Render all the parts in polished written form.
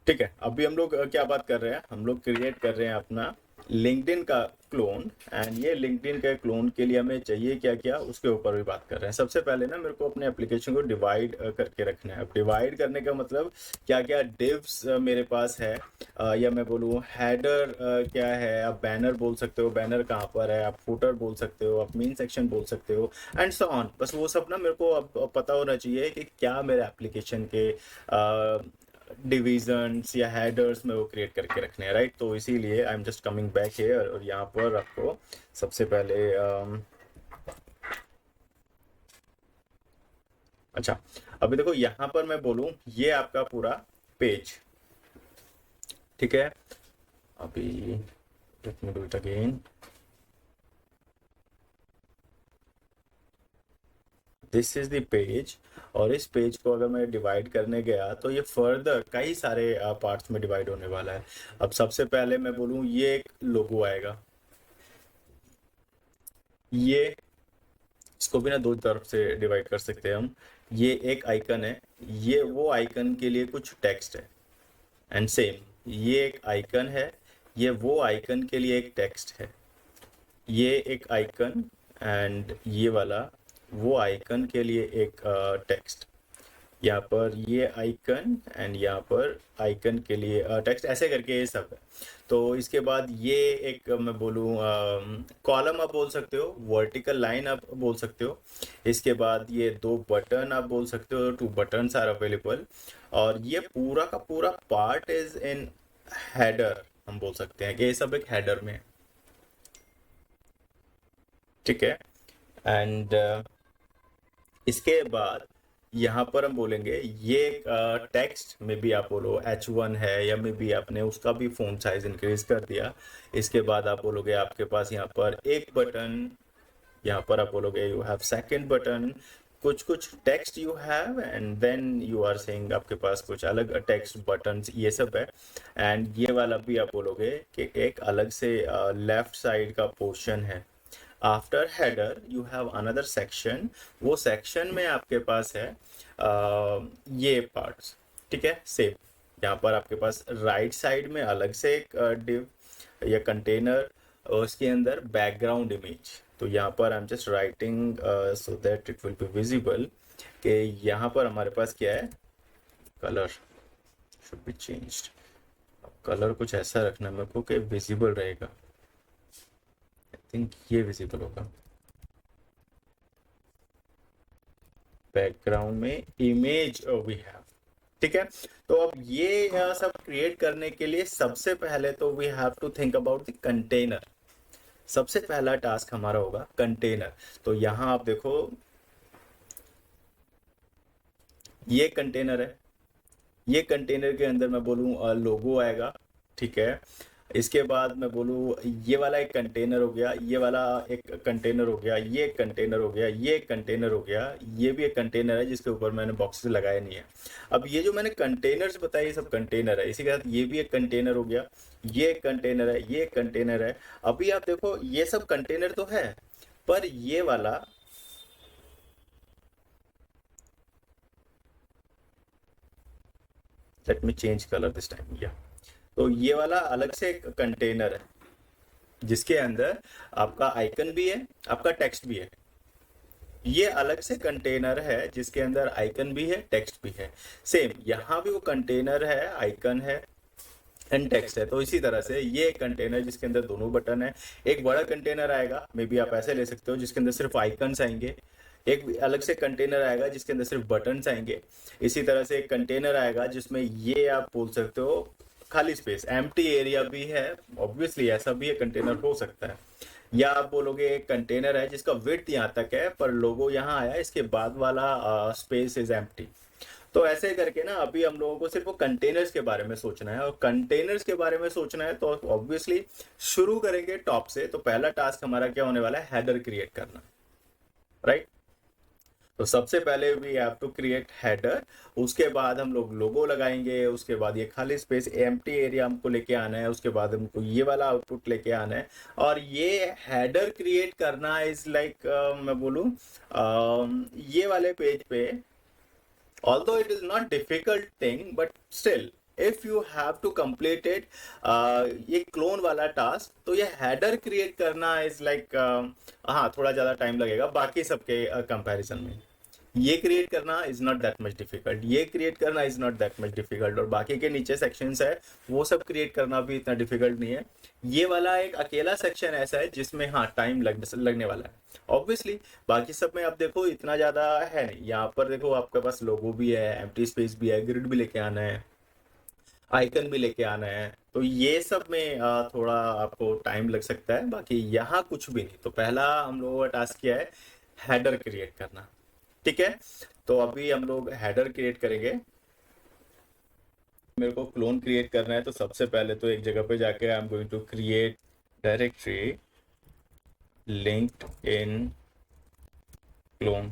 ठीक है, अभी हम लोग क्या बात कर रहे हैं, हम लोग क्रिएट कर रहे हैं अपना लिंक्डइन का क्लोन। एंड ये लिंक्डइन के क्लोन के लिए हमें चाहिए क्या क्या, उसके ऊपर भी बात कर रहे हैं। सबसे पहले ना मेरे को अपने एप्लीकेशन को डिवाइड करके रखना है। अब डिवाइड करने का मतलब क्या क्या डिव्स मेरे पास है, या मैं बोलूँ हेडर क्या है, आप बैनर बोल सकते हो, बैनर कहाँ पर है, आप फुटर बोल सकते हो, आप मेन सेक्शन बोल सकते हो, एंड सो ऑन। बस वो सब ना मेरे को अब पता होना चाहिए कि क्या मेरे एप्लीकेशन के डिविजन्स या हेडर्स में वो क्रिएट करके रखने हैं, राइट। तो इसीलिए आई am just coming back here, और यहाँ पर आपको सबसे पहले अच्छा, अभी देखो यहाँ पर मैं बोलूँ ये आपका पूरा पेज, ठीक है। अभी let me do it again. This is the page, और इस पेज को अगर मैं डिवाइड करने गया तो ये फर्दर कई सारे पार्ट्स में डिवाइड होने वाला है। अब सबसे पहले मैं बोलूँ ये एक लोगो आएगा, ये इसको भी ना दो तरफ से डिवाइड कर सकते हैं हम। ये एक आइकन है, ये वो आइकन के लिए कुछ टेक्स्ट है। एंड सेम ये एक आइकन है, ये वो आइकन के लिए एक टेक्स्ट है। ये एक आइकन एंड ये वाला वो आइकन के लिए एक टेक्स्ट। यहाँ पर ये आइकन एंड यहाँ पर आइकन के लिए टेक्स्ट, ऐसे करके ये सब है। तो इसके बाद ये एक मैं बोलूँ कॉलम आप बोल सकते हो, वर्टिकल लाइन आप बोल सकते हो। इसके बाद ये दो बटन आप बोल सकते हो, टू बटन्स आर अवेलेबल। और ये पूरा का पूरा पार्ट इज इन हेडर, हम बोल सकते हैं कि ये सब एक हेडर में है, ठीक है। एंड इसके बाद यहाँ पर हम बोलेंगे ये टेक्स्ट में भी आप बोलो H1 है, या मे बी आपने उसका भी फ़ॉन्ट साइज इंक्रीज कर दिया। इसके बाद आप बोलोगे आपके पास यहाँ पर एक बटन, यहाँ पर आप बोलोगे यू हैव सेकंड बटन, कुछ कुछ text you have, and then you are saying आपके पास कुछ अलग टेक्स्ट बटन्स ये सब है। एंड ये वाला भी आप बोलोगे कि एक अलग से लेफ्ट साइड का पोर्शन है। After header you have another section, वो सेक्शन में आपके पास है ये पार्ट्स, ठीक है। सेम यहाँ पर आपके पास राइट साइड में अलग से एक डिव या कंटेनर, उसके अंदर बैकग्राउंड इमेज। तो यहाँ पर आई am just writing so that it will be visible कि यहाँ पर हमारे पास क्या है, colour should be changed. Colour कुछ ऐसा रखना मेरे को कि विजिबल रहेगा। आई थिंक ये विजिबल होगा। बैकग्राउंड में इमेज वी हैव, ठीक है। तो अब ये सब क्रिएट करने के लिए सबसे पहले तो we have to think about the container. सबसे पहला टास्क हमारा होगा कंटेनर। तो यहाँ आप देखो ये कंटेनर है, ये कंटेनर के अंदर मैं बोलूँ लोगो आएगा, ठीक है। इसके बाद मैं बोलूँ ये वाला एक कंटेनर हो गया, ये वाला एक कंटेनर हो गया, ये एक कंटेनर हो गया, ये एक कंटेनर हो गया, ये भी एक कंटेनर है जिसके ऊपर मैंने बॉक्सेस लगाए नहीं है। अब ये जो मैंने कंटेनर्स बताए ये सब कंटेनर है। इसी के साथ ये भी एक कंटेनर हो गया, ये एक कंटेनर है, ये एक कंटेनर है। अभी आप देखो ये सब कंटेनर तो है, पर ये वाला let me change colour this time, या तो ये वाला अलग से एक कंटेनर है जिसके अंदर आपका आइकन भी है, आपका टेक्स्ट भी है। ये अलग से कंटेनर है जिसके अंदर आइकन भी है, टेक्स्ट भी है। सेम यहाँ भी वो कंटेनर है, आइकन है एंड टेक्स्ट है। तो इसी तरह से ये एक कंटेनर जिसके अंदर दोनों बटन है। एक बड़ा कंटेनर आएगा, मे बी आप ऐसे ले सकते हो, जिसके अंदर सिर्फ आइकन्स आएंगे। एक अलग से कंटेनर आएगा जिसके अंदर सिर्फ बटन्स आएंगे। इसी तरह से एक कंटेनर आएगा जिसमें ये आप बोल सकते हो खाली स्पेस, एम्प्टी एरिया भी है। ऑब्वियसली ऐसा भी एक कंटेनर हो सकता है। या आप बोलोगे एक कंटेनर है जिसका विड्थ यहाँ तक है पर लोगो यहाँ आया, इसके बाद वाला स्पेस इज एम्प्टी। तो ऐसे करके ना अभी हम लोगों को सिर्फ वो कंटेनर्स के बारे में सोचना है, और कंटेनर्स के बारे में सोचना है तो ऑब्वियसली शुरू करेंगे टॉप से। तो पहला टास्क हमारा क्या होने वाला है, हेडर क्रिएट करना, राइट। तो सबसे पहले we have to create header, उसके बाद हम लोग लोगो लगाएंगे, उसके बाद ये खाली स्पेस एम्प्टी एरिया हमको लेके आना है, उसके बाद हमको ये वाला आउटपुट लेके आना है। और ये हेडर क्रिएट करना इज लाइक मैं बोलूँ ये वाले पेज पे, although it is not difficult thing but still if you have to complete it, ये क्लोन वाला टास्क, तो ये हेडर क्रिएट करना इज लाइक हाँ थोड़ा ज़्यादा टाइम लगेगा बाकी सबके कंपैरिजन में। ये क्रिएट करना is not that much difficult, ये क्रिएट करना is not that much difficult, और बाकी के नीचे सेक्शंस है वो सब क्रिएट करना भी इतना डिफिकल्ट नहीं है। ये वाला एक अकेला सेक्शन ऐसा है जिसमें हाँ टाइम लगने वाला है ऑब्वियसली। बाकी सब में आप देखो इतना ज़्यादा है नहीं। यहाँ पर देखो आपके पास लोगो भी है, एम्प्टी स्पेस भी है, ग्रिड भी लेके आना है, आइकन भी लेके आना है, तो ये सब में थोड़ा आपको टाइम लग सकता है। बाकी यहाँ कुछ भी नहीं। तो पहला हम लोगों का टास्क क्या है, हेडर क्रिएट करना। ठीक है, तो अभी हम लोग हेडर क्रिएट करेंगे। मेरे को क्लोन क्रिएट करना है, तो सबसे पहले तो एक जगह पे जाके I am going to create directory linked in clone.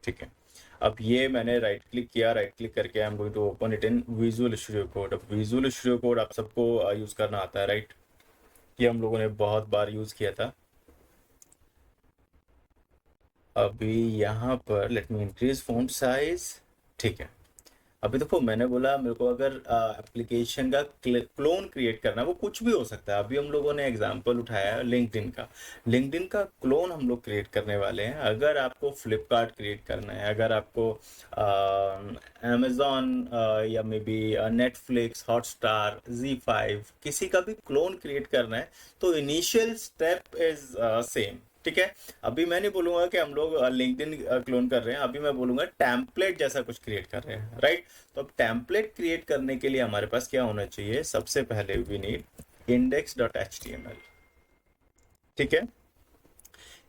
ठीक है, अब ये मैंने राइट क्लिक किया, राइट क्लिक करके I am going to open it in Visual Studio code. अब विजुअल स्टूडियो कोड आप सबको यूज करना आता है राइट, ये हम लोगों ने बहुत बार यूज किया था। अभी यहाँ पर let me increase font size. ठीक है, अभी देखो मैंने बोला मेरे को अगर एप्लीकेशन का क्लोन क्रिएट करना है, वो कुछ भी हो सकता है। अभी हम लोगों ने एग्जांपल उठाया है लिंक्डइन का। लिंक्डइन का क्लोन हम लोग क्रिएट करने वाले हैं। अगर आपको फ्लिपकार्ट क्रिएट करना है, अगर आपको अमेजोन या may be Netflix, Hotstar, Z5 किसी का भी क्लोन क्रिएट करना है, तो इनिशियल स्टेप इज सेम। ठीक है, अभी मैं नहीं बोलूंगा कि हम लोग लिंक्डइन क्लोन कर रहे हैं, अभी मैं बोलूंगा टेम्पलेट जैसा कुछ क्रिएट कर रहे हैं राइट। तो अब टेम्पलेट क्रिएट करने के लिए हमारे पास क्या होना चाहिए, सबसे पहले वी नीड index.html। ठीक है,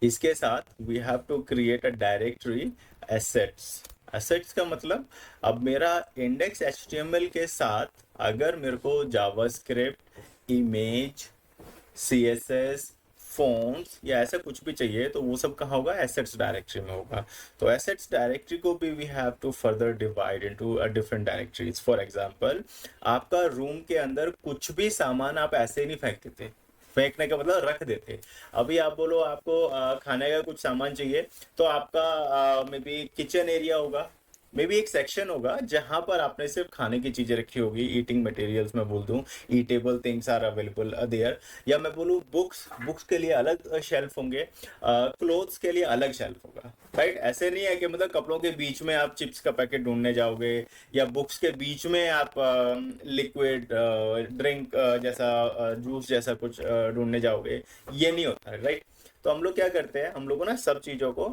इसके साथ we have to create a directory assets। assets का मतलब अब मेरा index.html के साथ अगर मेरे को जावास्क्रिप्ट, इमेज, CSS, फोन्स या ऐसा कुछ भी चाहिए, तो वो सब कहाँ होगा, एसेट्स डायरेक्टरी में होगा। तो एसेट्स डायरेक्टरी को भी we have to further divide into different directories. For example, आपका रूम के अंदर कुछ भी सामान आप ऐसे ही नहीं फेंक देते, फेंकने का मतलब रख देते। अभी आप बोलो आपको खाने का कुछ सामान चाहिए, तो आपका मे बी किचन एरिया होगा, मे बी एक सेक्शन होगा जहां पर आपने सिर्फ खाने की चीजें रखी होगी, ईटिंग मटेरियल्स मैं बोल दूं, eatable things are available there. या मैं बोलूं बुक्स, बुक्स के लिए अलग शेल्फ होंगे, क्लोथ्स के लिए अलग शेल्फ होगा राइट। ऐसे नहीं है कि मतलब कपड़ों के बीच में आप चिप्स का पैकेट ढूंढने जाओगे, या बुक्स के बीच में आप लिक्विड ड्रिंक जैसा जूस जैसा कुछ ढूंढने जाओगे, ये नहीं होता राइट। तो हम लोग क्या करते हैं, हम लोगों ना सब चीज़ों को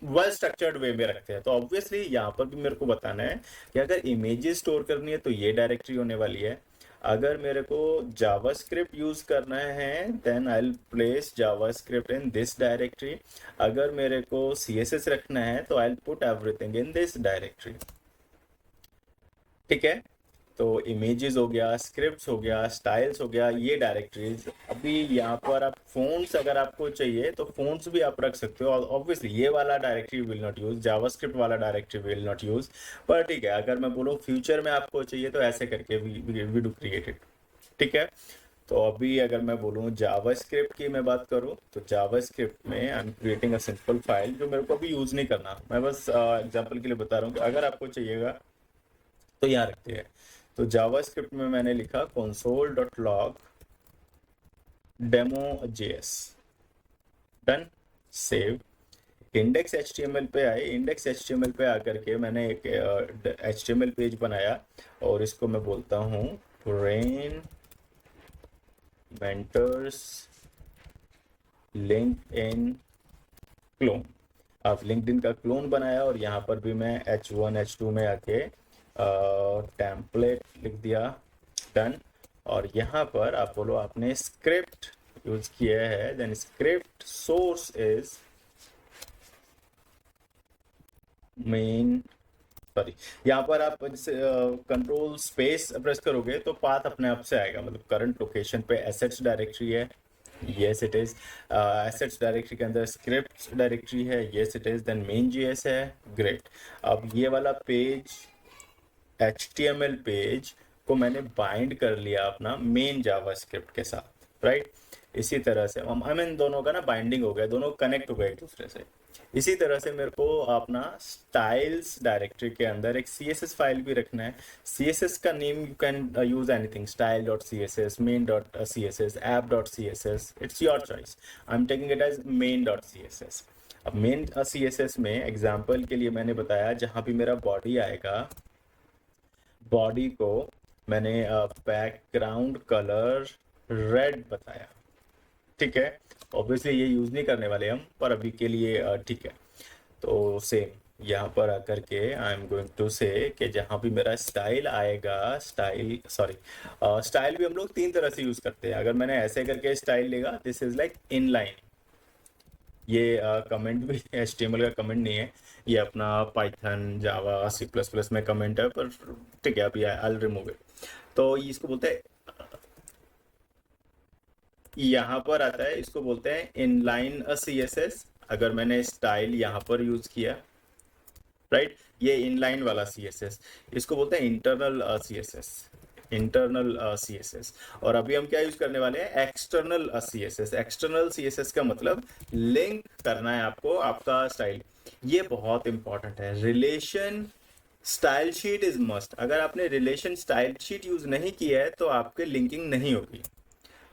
वेल स्ट्रक्चर्ड वे में रखते हैं। तो ऑब्वियसली यहाँ पर भी मेरे को बताना है कि अगर इमेजेस स्टोर करनी है तो ये डायरेक्टरी होने वाली है। अगर मेरे को जावास्क्रिप्ट यूज करना है then I will place JavaScript in this directory. अगर मेरे को CSS रखना है तो I will put everything in this directory. ठीक है, तो इमेजेस हो गया, स्क्रिप्ट्स हो गया, स्टाइल्स हो गया, ये डायरेक्टरीज। अभी यहाँ पर आप फोन्ट्स अगर आपको चाहिए तो फोन्ट्स भी आप रख सकते हो। ऑब्वियसली ये वाला directory will not use, JavaScript वाला डायरेक्टरी विल नॉट यूज, पर ठीक है अगर मैं बोलूँ फ्यूचर में आपको चाहिए तो ऐसे करके वी डू क्रिएटेड। ठीक है, तो अभी अगर मैं बोलूँ जावास्क्रिप्ट की मैं बात करूँ, तो जावास्क्रिप्ट में I am creating a simple file जो मेरे को अभी यूज नहीं करना, मैं बस एग्जाम्पल के लिए बता रहा हूँ कि अगर आपको चाहिएगा तो यहाँ रखते हैं। तो जावास्क्रिप्ट में मैंने लिखा console.log demo.js, done, save. Index HTML पे आए, इंडेक्स HTML पे आकर के मैंने एक HTML पेज बनाया और इसको मैं बोलता हूँ brain mentors LinkedIn क्लोन। अब लिंक्डइन का क्लोन बनाया और यहाँ पर भी मैं H1 H2 में आके टेम्पलेट लिख दिया, डन। और यहाँ पर आप बोलो आपने स्क्रिप्ट यूज किया है, then script source is main, sorry यहाँ पर आप कंट्रोल स्पेस प्रेस करोगे तो पाथ अपने आप से आएगा। मतलब करंट लोकेशन पे एसेट्स डायरेक्टरी है, yes it is. Assets directory के अंदर स्क्रिप्ट डायरेक्टरी है, yes it is. Then main JS है, ग्रेट। अब ये वाला पेज HTML पेज को मैंने बाइंड कर लिया अपना मेन जावास्क्रिप्ट के साथ राइट। इसी तरह से आई मीन दोनों का ना बाइंडिंग हो गया, दोनों कनेक्ट हो गए एक दूसरे से। इसी तरह से मेरे को अपना स्टाइल्स डायरेक्टरी के अंदर एक CSS फाइल भी रखना है। CSS का name you can use anything, style.css, main.css, app.css, it's your choice. I am taking it as main.css। अब मेन CSS में एग्जांपल के लिए मैंने बताया जहाँ भी मेरा बॉडी आएगा, बॉडी को मैंने बैकग्राउंड कलर रेड बताया, ठीक है। ऑब्वियसली ये यूज़ नहीं करने वाले हम, पर अभी के लिए ठीक है। तो सेम यहाँ पर आकर के आई एम गोइंग टू से कि जहाँ भी मेरा स्टाइल आएगा, स्टाइल भी हम लोग 3 तरह से यूज़ करते हैं। अगर मैंने ऐसे करके स्टाइल लेगा, दिस इज़ लाइक इनलाइन। ये कमेंट भी HTML का कमेंट नहीं है, ये अपना पाइथन, जावा, C++ में कमेंट है, पर ठीक है अभी आई रिमूव इट। तो इसको बोलते हैं, यहाँ पर आता है, इसको बोलते हैं इनलाइन CSS। अगर मैंने स्टाइल यहाँ पर यूज किया, राइट, ये इनलाइन वाला CSS, इसको बोलते हैं इंटरनल CSS। और अभी हम क्या यूज करने वाले हैं, एक्सटर्नल CSS। एक्सटर्नल CSS का मतलब लिंक करना है आपको आपका स्टाइल। ये बहुत इंपॉर्टेंट है। Relation style sheet is must. अगर आपने रिलेशन स्टाइल शीट यूज नहीं किया है तो आपके लिंकिंग नहीं होगी।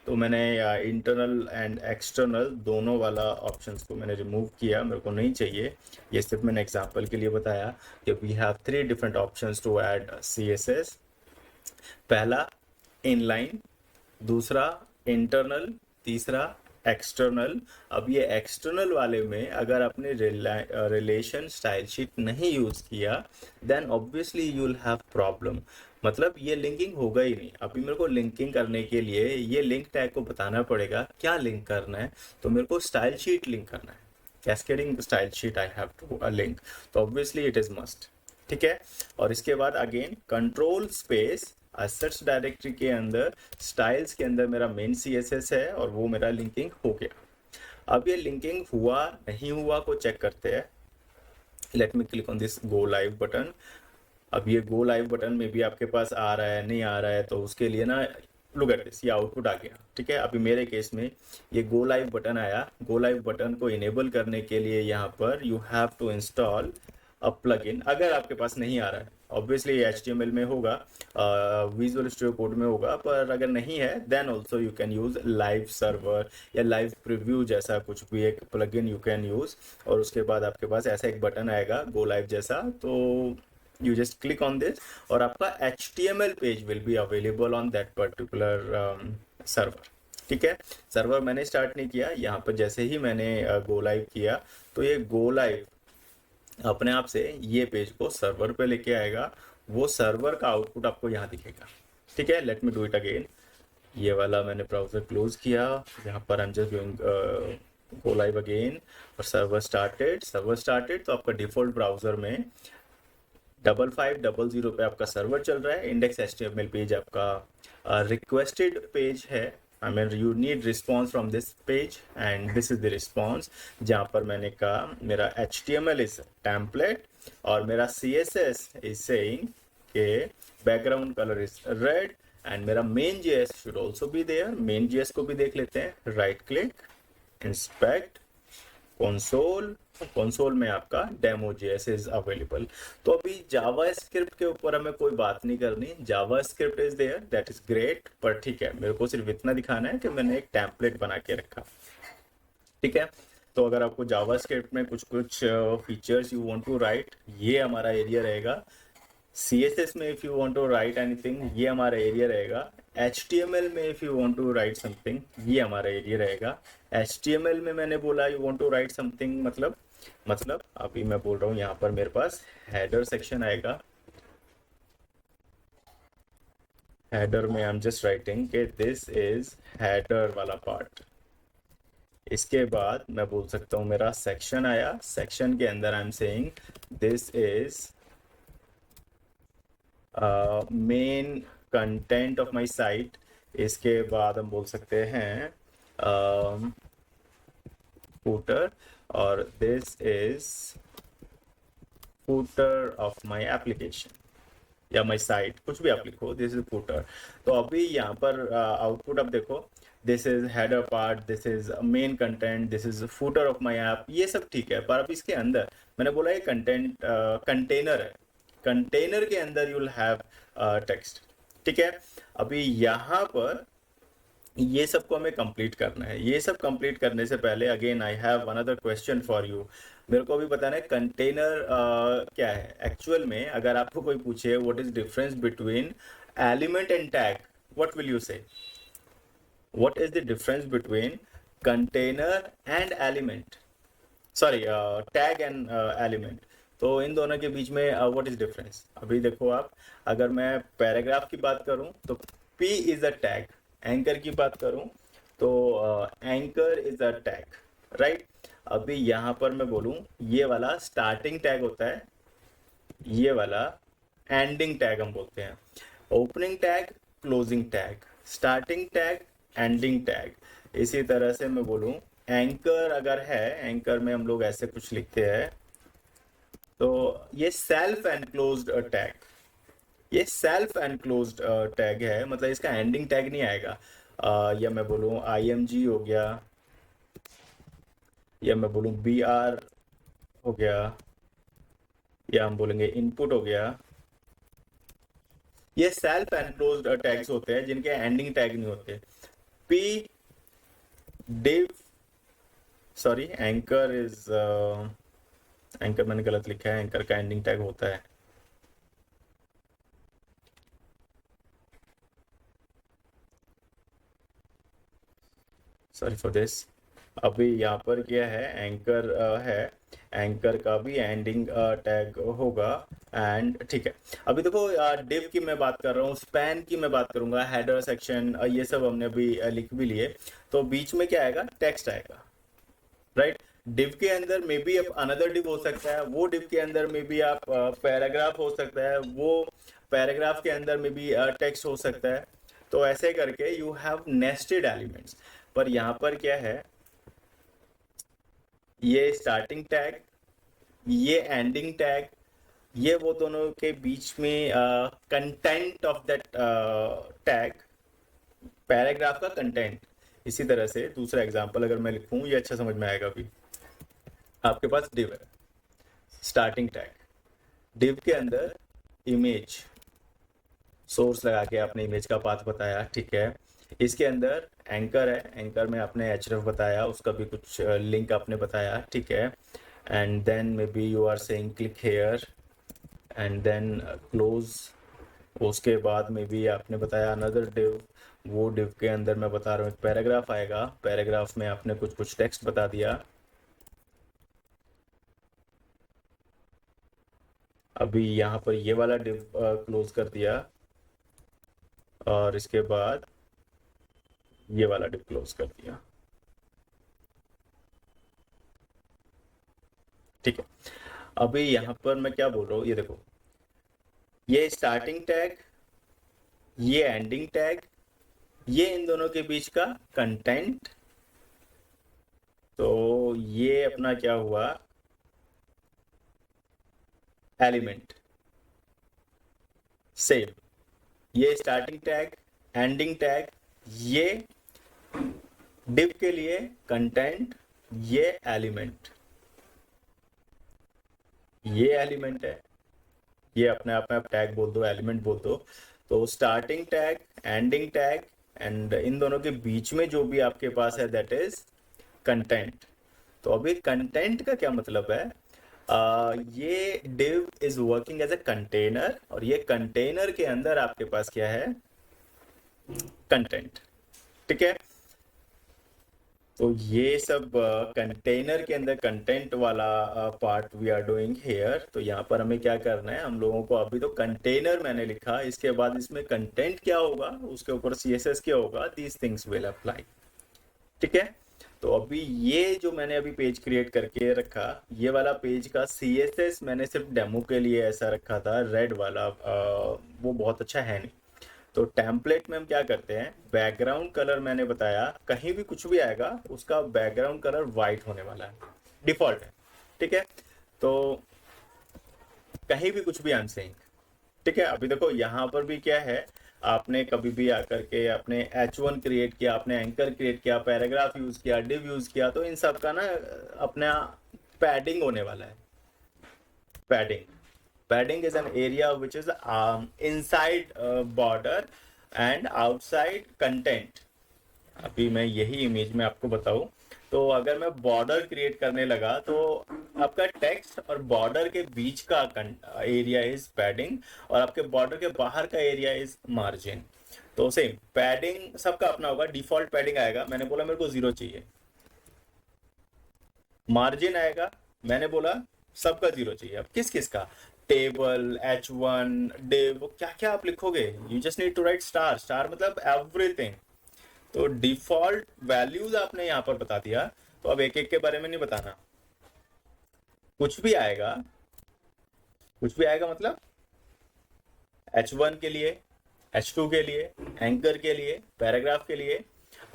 तो मैंने इंटरनल एंड एक्सटर्नल दोनों वाला ऑप्शंस को मैंने रिमूव किया, मेरे को नहीं चाहिए। ये सिर्फ मैंने एग्जांपल के लिए बताया कि we have 3 different options to add CSS। पहला इनलाइन, दूसरा इंटरनल, तीसरा एक्सटर्नल। अब ये एक्सटर्नल वाले में अगर आपने रिलेशन स्टाइल शीट नहीं यूज किया, then obviously you will have problem. मतलब ये लिंकिंग होगा ही नहीं। अभी मेरे को लिंकिंग करने के लिए ये लिंक टैग को बताना पड़ेगा क्या लिंक करना है। तो मेरे को स्टाइल शीट लिंक करना है, cascading style sheet I have to link. तो ऑब्वियसली इट इज मस्ट, ठीक है। और इसके बाद again control space search directory के अंदर स्टाइल्स के अंदर मेरा मेन CSS है और वो मेरा लिंकिंग हो गया। अब ये लिंकिंग हुआ नहीं हुआ को चेक करते हैं। Let me click on this go live button. अब ये गो लाइव बटन में भी आपके पास आ रहा है नहीं आ रहा है, तो उसके लिए ना लुक एट दिस, ये आउटपुट आ गया, ठीक है। अभी मेरे केस में ये गो लाइव बटन आया। गो लाइव बटन को इनेबल करने के लिए यहाँ पर you have to install a plugin. अगर आपके पास नहीं आ रहा है, ऑब्वियसली HTML में होगा, विजुअल स्टूडियो कोड में होगा, पर अगर नहीं है then also you can use live server या लाइव प्रीव्यू जैसा कुछ भी एक प्लगइन यू कैन यूज। और उसके बाद आपके पास ऐसा एक बटन आएगा गो लाइव जैसा, तो you just click on this और आपका HTML page will be available on that particular server, ठीक है। सर्वर मैंने स्टार्ट नहीं किया, यहाँ पर जैसे ही मैंने गो लाइव किया तो ये गो लाइव अपने आप से ये पेज को सर्वर पे लेके आएगा। वो सर्वर का आउटपुट आपको यहाँ दिखेगा, ठीक है। Let me do it again. ये वाला मैंने ब्राउजर क्लोज किया, यहाँ पर आई am just going go live again और सर्वर स्टार्टेड। तो आपका डिफॉल्ट ब्राउजर में 5500 पे आपका सर्वर चल रहा है। इंडेक्स HTML पेज आपका रिक्वेस्टेड पेज है। I mean you need response from this page and this is the response, जहाँ पर मैंने कहा मेरा HTML इज टेम्पलेट और मेरा CSS इज सेइंग के background colour is red and मेरा main JS should also be there. Main JS को भी देख लेते हैं। राइट क्लिक, इंस्पेक्ट कंसोल में आपका डेमो JS इज अवेलेबल। तो अभी जावा स्क्रिप्ट के ऊपर हमें कोई बात नहीं करनी, JavaScript is there, that is great. पर ठीक है, मेरे को सिर्फ इतना दिखाना है कि मैंने एक टेम्पलेट बना के रखा, ठीक है। तो अगर आपको जावा स्क्रिप्ट में कुछ features you want to write, ये हमारा एरिया रहेगा। CSS में if you want to write anything, ये हमारा एरिया रहेगा। HTML में if you want to write something, ये हमारा एरिया रहेगा। HTML में मैंने बोला you want to write something, मतलब अभी मैं बोल रहा हूँ यहाँ पर मेरे पास हेडर सेक्शन आएगा। हेडर में आई एम जस्ट राइटिंग कि दिस इज हेडर वाला पार्ट। इसके बाद मैं बोल सकता हूँ मेरा सेक्शन आया। सेक्शन के अंदर I am saying this is main content of my site. इसके बाद हम बोल सकते हैं फूटर और this is footer of my application या माई साइट, कुछ भी आप लिखो, दिस इज फूटर। तो अभी यहाँ पर आउटपुट आप देखो, this is header part, this is main content, this is footer of my app, ये सब ठीक है। पर अब इसके अंदर मैंने बोला ये कंटेंट कंटेनर है, कंटेनर के अंदर यू विल हैव टेक्स्ट। ठीक है, अभी यहाँ पर ये सबको हमें कंप्लीट करना है। ये सब कंप्लीट करने से पहले again I have another question for you. मेरे को भी बताना है कंटेनर क्या है एक्चुअल में। अगर आपको कोई पूछे what is difference between element and tag, what will you say? What is the difference between container and element, sorry tag and element. तो इन दोनों के बीच में व्हाट इज डिफरेंस? अभी देखो आप, अगर मैं पैराग्राफ की बात करूं तो P is a tag, anchor की बात करूं तो anchor is a tag, right. अभी यहाँ पर मैं बोलूं ये वाला स्टार्टिंग टैग होता है, ये वाला एंडिंग टैग हम बोलते हैं। Opening tag, closing tag, starting tag, ending tag. इसी तरह से मैं बोलूं एंकर अगर है, एंकर में हम लोग ऐसे कुछ लिखते हैं तो ये सेल्फ एनक्लोज्ड टैग, ये सेल्फ एनक्लोज्ड टैग है, मतलब इसका एंडिंग टैग नहीं आएगा। या मैं बोलूँ IMG हो गया, या मैं बोलूँ BR हो गया, या हम बोलेंगे इनपुट हो गया। ये सेल्फ एनक्लोज्ड टैग्स होते हैं जिनके एंडिंग टैग नहीं होते। P div, sorry anchor is, anchor मैंने गलत लिखा है, एंकर का एंडिंग टैग होता है सॉरी फॉर दिस। अभी यहाँ पर क्या है, एंकर है, एंकर का भी एंडिंग टैग होगा एंड ठीक है। अभी देखो डिव की मैं बात कर रहा हूँ, स्पैन की मैं बात करूंगा, हेडर सेक्शन ये सब हमने अभी लिख भी लिए। तो बीच में क्या आएगा? टेक्स्ट आएगा, राइट। डिव के अंदर मे बी अनदर डिव हो सकता है, वो डिव के अंदर मे बी आप पैराग्राफ हो सकता है, वो पैराग्राफ के अंदर मे बी टेक्स्ट हो सकता है। तो ऐसे करके यू हैव नेस्टेड एलिमेंट्स। पर यहाँ पर क्या है, ये स्टार्टिंग टैग, ये एंडिंग टैग, ये वो दोनों के बीच में content of that tag, paragraph का कंटेंट। इसी तरह से दूसरा एग्जांपल अगर मैं लिखूं, ये अच्छा समझ में आएगा। अभी आपके पास डिव है, स्टार्टिंग टैग, डिव के अंदर इमेज, सोर्स लगा के आपने इमेज का पाथ बताया, ठीक है। इसके अंदर एंकर है, एंकर में आपने href बताया, उसका भी कुछ लिंक आपने बताया, ठीक है। And then maybe you are saying click here and then close. उसके बाद में भी आपने बताया अनदर डिव, वो डिव के अंदर मैं बता रहा हूँ एक पैराग्राफ आएगा, पैराग्राफ में आपने कुछ कुछ टेक्स्ट बता दिया। अभी यहाँ पर ये वाला डिव क्लोज कर दिया और इसके बाद ये वाला डिव क्लोज कर दिया, ठीक है। अभी यहाँ पर मैं क्या बोल रहा हूँ, ये देखो, ये स्टार्टिंग टैग, ये एंडिंग टैग, ये इन दोनों के बीच का कंटेंट। तो ये अपना क्या हुआ? एलिमेंट। सेम, ये स्टार्टिंग टैग, एंडिंग टैग, ये डिव के लिए कंटेंट, ये एलिमेंट, ये एलिमेंट है, ये अपने आप में आप टैग बोल दो, एलिमेंट बोल दो। तो starting tag, ending tag and in दोनों के बीच में जो भी आपके पास है दैट इज कंटेंट। तो अभी कंटेंट का क्या मतलब है? ये div is working as a container और ये कंटेनर के अंदर आपके पास क्या है? कंटेंट, ठीक है। तो ये सब कंटेनर के अंदर कंटेंट वाला part we are doing here. तो यहाँ पर हमें क्या करना है, हम लोगों को अभी तो कंटेनर मैंने लिखा, इसके बाद इसमें कंटेंट क्या होगा, उसके ऊपर CSS क्या होगा, दीज थिंग्स विल अप्लाई, ठीक है। तो अभी ये जो मैंने अभी पेज क्रिएट करके रखा, ये वाला पेज का CSS मैंने सिर्फ डेमो के लिए ऐसा रखा था, रेड वाला, वो बहुत अच्छा है नहीं। तो टेम्पलेट में हम क्या करते हैं, बैकग्राउंड कलर मैंने बताया, कहीं भी कुछ भी आएगा उसका बैकग्राउंड कलर वाइट होने वाला है, डिफॉल्ट है, ठीक है। तो कहीं भी कुछ भी आई एम सेइंग, ठीक है। अभी देखो यहाँ पर भी क्या है, आपने कभी भी आकर के आपने H1 क्रिएट किया, आपने एंकर क्रिएट किया, पैराग्राफ यूज किया, डिव यूज किया, तो इन सब का ना अपना पैडिंग होने वाला है। Padding is an area which is inside border and outside content। अभी मैं यही इमेज में आपको बताऊं, तो अगर मैं बॉर्डर क्रिएट करने लगा तो आपका टेक्स्ट और बॉर्डर के बीच का एरिया इज पैडिंग, और आपके बॉर्डर के बाहर का एरिया इज मार्जिन। तो सेम पैडिंग सबका अपना होगा। डिफॉल्ट पैडिंग आएगा, मैंने बोला मेरे को 0 चाहिए। मार्जिन आएगा, मैंने बोला सबका 0 चाहिए। अब किस किस का? टेबल, H1, div, क्या क्या आप लिखोगे? You just need to write star. Star मतलब एवरीथिंग। तो डिफॉल्ट वैल्यूज आपने यहाँ पर बता दिया, तो अब एक एक के बारे में नहीं बताना। कुछ भी आएगा मतलब H1 के लिए, H2 के लिए, एंकर के लिए, पैराग्राफ के लिए,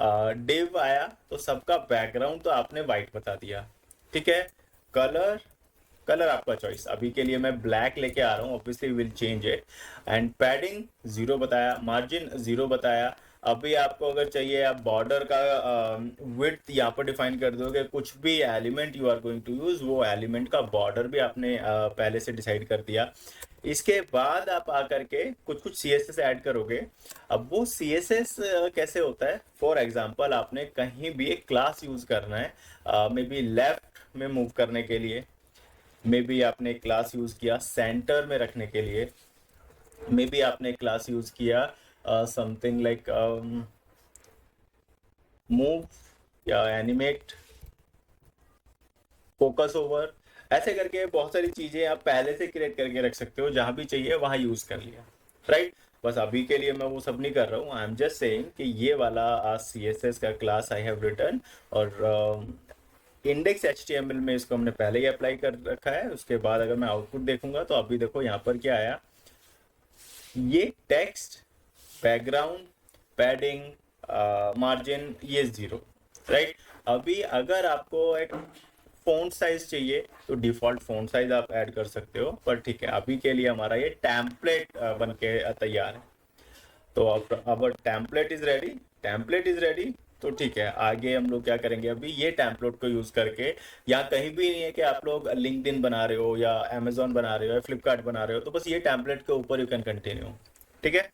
डिव आया तो सबका बैकग्राउंड तो आपने व्हाइट बता दिया। ठीक है। कलर आपका चॉइस। अभी के लिए मैं ब्लैक लेके आ रहा हूँ, obviously will change it. And padding 0 बताया, मार्जिन 0 बताया। अभी आपको अगर चाहिए आप बॉर्डर का विड्थ यहाँ पर डिफाइन कर दोगे। कुछ भी element you are going to use, वो एलिमेंट का बॉर्डर भी आपने पहले से डिसाइड कर दिया। इसके बाद आप आकर के कुछ CSS ऐड करोगे। अब वो CSS कैसे होता है? फॉर एग्जांपल आपने कहीं भी एक क्लास यूज करना है, मे बी लेफ्ट में मूव करने के लिए, मे बी आपने क्लास यूज किया सेंटर में रखने के लिए, मे बी आपने क्लास यूज किया समथिंग लाइक मूव या एनिमेट, फोकस ओवर, ऐसे करके बहुत सारी चीजें आप पहले से क्रिएट करके रख सकते हो। जहां भी चाहिए वहां यूज कर लिया, राइट। बस अभी के लिए मैं वो सब नहीं कर रहा हूँ। आई एम जस्ट सेइंग कि ये वाला CSS का क्लास आई हैव रिटन, और इंडेक्स HTML में इसको हमने पहले ही अप्लाई कर रखा है। उसके बाद अगर मैं आउटपुट देखूंगा तो अभी देखो यहाँ पर क्या आया। ये टेक्स्ट, बैकग्राउंड, पैडिंग, मार्जिन, ये 0, राइट। अभी अगर आपको एक फ़ॉन्ट साइज चाहिए तो डिफ़ॉल्ट फ़ॉन्ट साइज आप ऐड कर सकते हो, पर ठीक है अभी के लिए हमारा ये टेम्पलेट बन के तैयार है। तो अब टेम्पलेट इज रेडी, तो ठीक है आगे हम लोग क्या करेंगे। अभी ये टेम्पलेट को यूज करके, यहाँ कहीं भी नहीं है कि आप लोग लिंक्डइन बना रहे हो या अमेजोन बना रहे हो या फ्लिपकार्ट बना रहे हो, तो बस ये टेम्पलेट के ऊपर यू कैन कंटिन्यू। ठीक है।